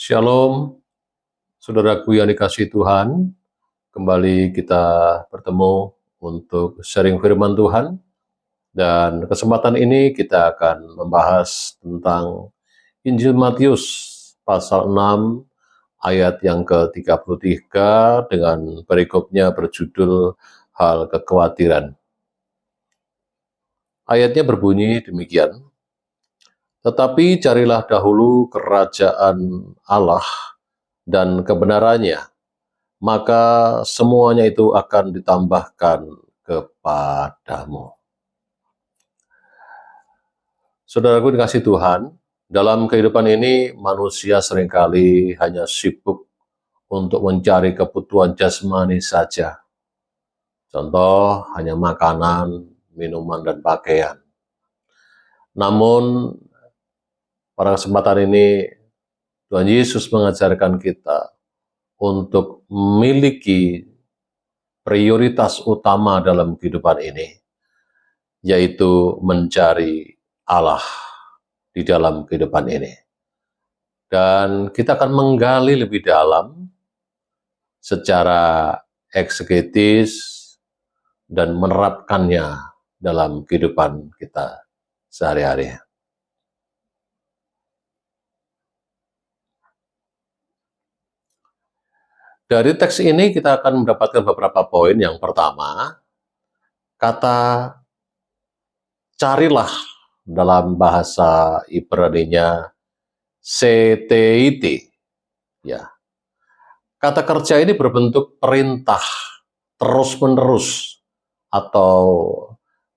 Shalom, saudaraku yang dikasihi Tuhan. Kembali kita bertemu untuk sharing firman Tuhan. Dan kesempatan ini kita akan membahas tentang Injil Matius pasal 6 ayat yang ke-33 dengan perikopnya berjudul Hal Kekhawatiran. Ayatnya berbunyi demikian. Tetapi carilah dahulu kerajaan Allah dan kebenarannya, maka semuanya itu akan ditambahkan kepadamu. Saudaraku dikasihi Tuhan, dalam kehidupan ini manusia seringkali hanya sibuk untuk mencari kebutuhan jasmani saja. Contoh, hanya makanan, minuman, dan pakaian. Namun, pada kesempatan ini, Tuhan Yesus mengajarkan kita untuk memiliki prioritas utama dalam kehidupan ini, yaitu mencari Allah di dalam kehidupan ini. Dan kita akan menggali lebih dalam secara eksegetis dan menerapkannya dalam kehidupan kita sehari-hari. Dari teks ini kita akan mendapatkan beberapa poin. Yang pertama, kata carilah dalam bahasa Ibrani-nya CTIT. Ya. Kata kerja ini berbentuk perintah terus-menerus atau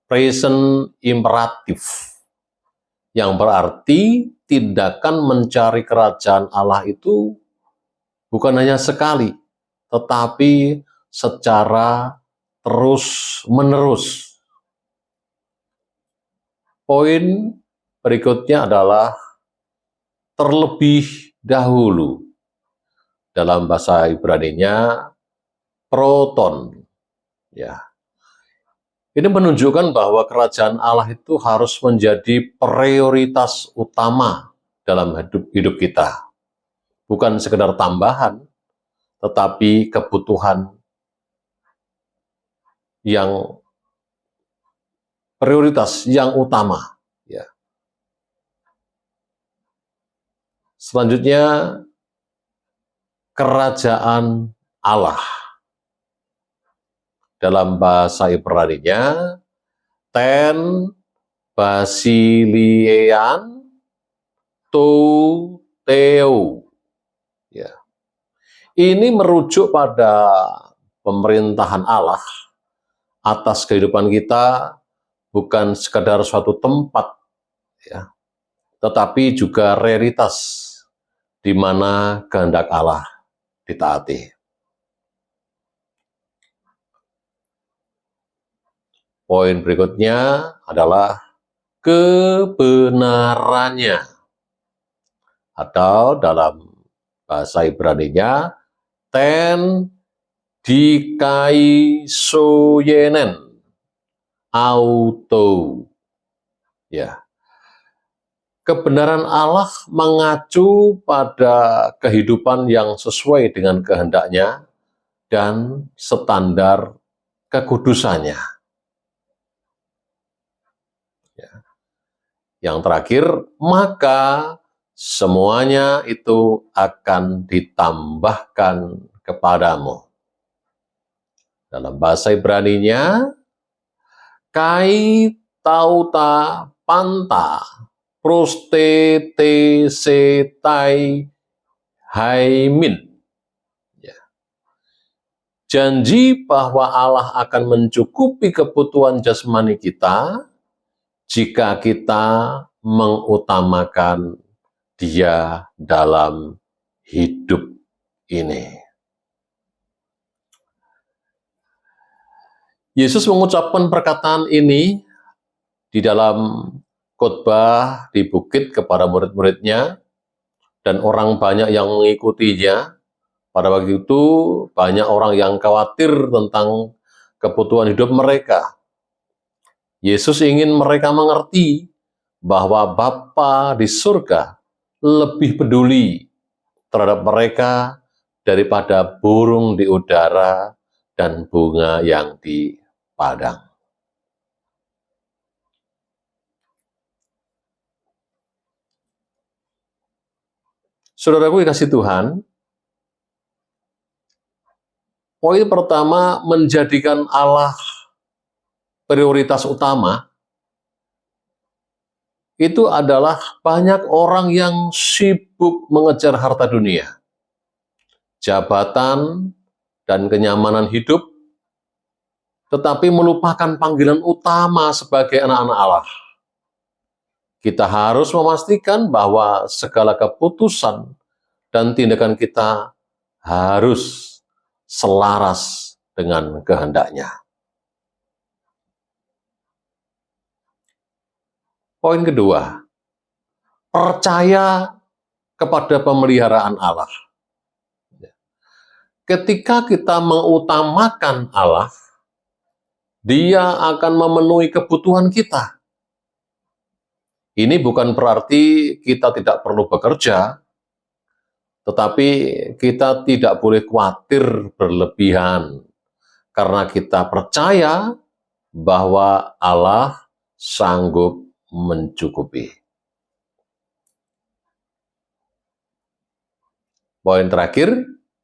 present imperatif, yang berarti tindakan mencari kerajaan Allah itu bukan hanya sekali, tetapi secara terus-menerus. Poin berikutnya adalah terlebih dahulu. Dalam bahasa Ibrani-nya proton. Ya. Ini menunjukkan bahwa kerajaan Allah itu harus menjadi prioritas utama dalam hidup kita. Bukan sekedar tambahan, tetapi kebutuhan yang prioritas yang utama. Ya. Selanjutnya, kerajaan Allah. Dalam bahasa Ibrani-nya, ten basilian to theo. Ya. Ini merujuk pada pemerintahan Allah atas kehidupan kita, bukan sekadar suatu tempat, ya, tetapi juga realitas di mana kehendak Allah ditaati. Poin berikutnya adalah kebenarannya, atau dalam bahasa Ibrani-nya ten dikaisoyenen auto. Ya. Kebenaran Allah mengacu pada kehidupan yang sesuai dengan kehendaknya dan standar kekudusannya. Ya. Yang terakhir, maka semuanya itu akan ditambahkan kepadamu. Dalam bahasa Ibrani-nya, kai tauta panta prostete setai haimin. Ya. Janji bahwa Allah akan mencukupi kebutuhan jasmani kita jika kita mengutamakan Dia dalam hidup ini. Yesus mengucapkan perkataan ini di dalam khotbah di bukit kepada murid-muridnya, dan orang banyak yang mengikutinya. Pada waktu itu banyak orang yang khawatir tentang kebutuhan hidup mereka. Yesus ingin mereka mengerti bahwa Bapa di surga lebih peduli terhadap mereka daripada burung di udara dan bunga yang di padang. Saudaraku dikasih Tuhan, poin pertama, menjadikan Allah prioritas utama, itu adalah banyak orang yang sibuk mengejar harta dunia, jabatan, dan kenyamanan hidup, tetapi melupakan panggilan utama sebagai anak-anak Allah. Kita harus memastikan bahwa segala keputusan dan tindakan kita harus selaras dengan kehendaknya. Poin kedua, percaya kepada pemeliharaan Allah. Ketika kita mengutamakan Allah, Dia akan memenuhi kebutuhan kita. Ini bukan berarti kita tidak perlu bekerja, tetapi kita tidak boleh khawatir berlebihan, karena kita percaya bahwa Allah sanggup mencukupi. Poin terakhir,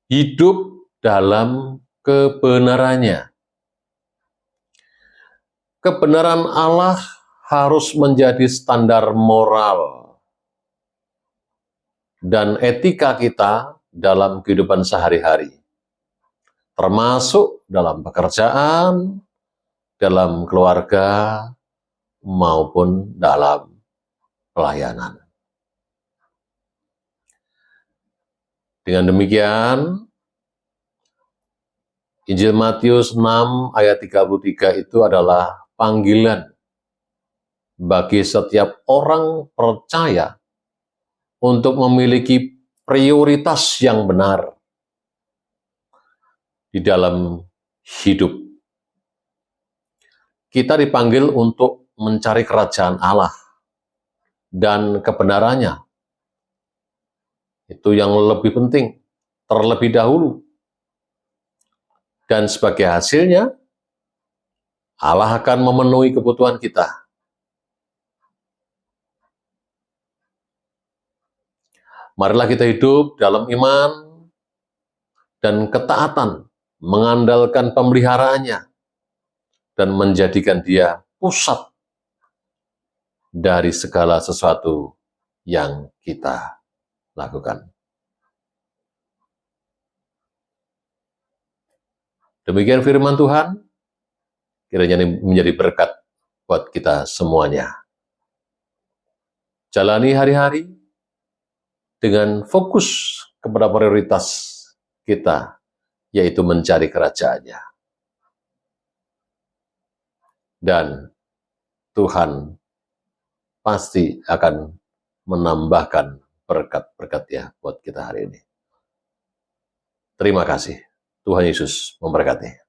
hidup dalam kebenarannya. Kebenaran Allah harus menjadi standar moral dan etika kita dalam kehidupan sehari-hari, termasuk dalam pekerjaan, dalam keluarga, maupun dalam pelayanan. Dengan demikian, Injil Matius 6 ayat 33 itu adalah panggilan bagi setiap orang percaya untuk memiliki prioritas yang benar di dalam hidup. Kita dipanggil untuk mencari kerajaan Allah dan kebenarannya. Itu yang lebih penting, terlebih dahulu. Dan sebagai hasilnya, Allah akan memenuhi kebutuhan kita. Marilah kita hidup dalam iman dan ketaatan, mengandalkan pemeliharaannya, dan menjadikan Dia pusat dari segala sesuatu yang kita lakukan. Demikian firman Tuhan, kiranya ini menjadi berkat buat kita semuanya. Jalani hari-hari dengan fokus kepada prioritas kita, yaitu mencari kerajaan-Nya. Dan Tuhan pasti akan menambahkan berkat-berkat-Nya buat kita hari ini. Terima kasih. Tuhan Yesus memberkati.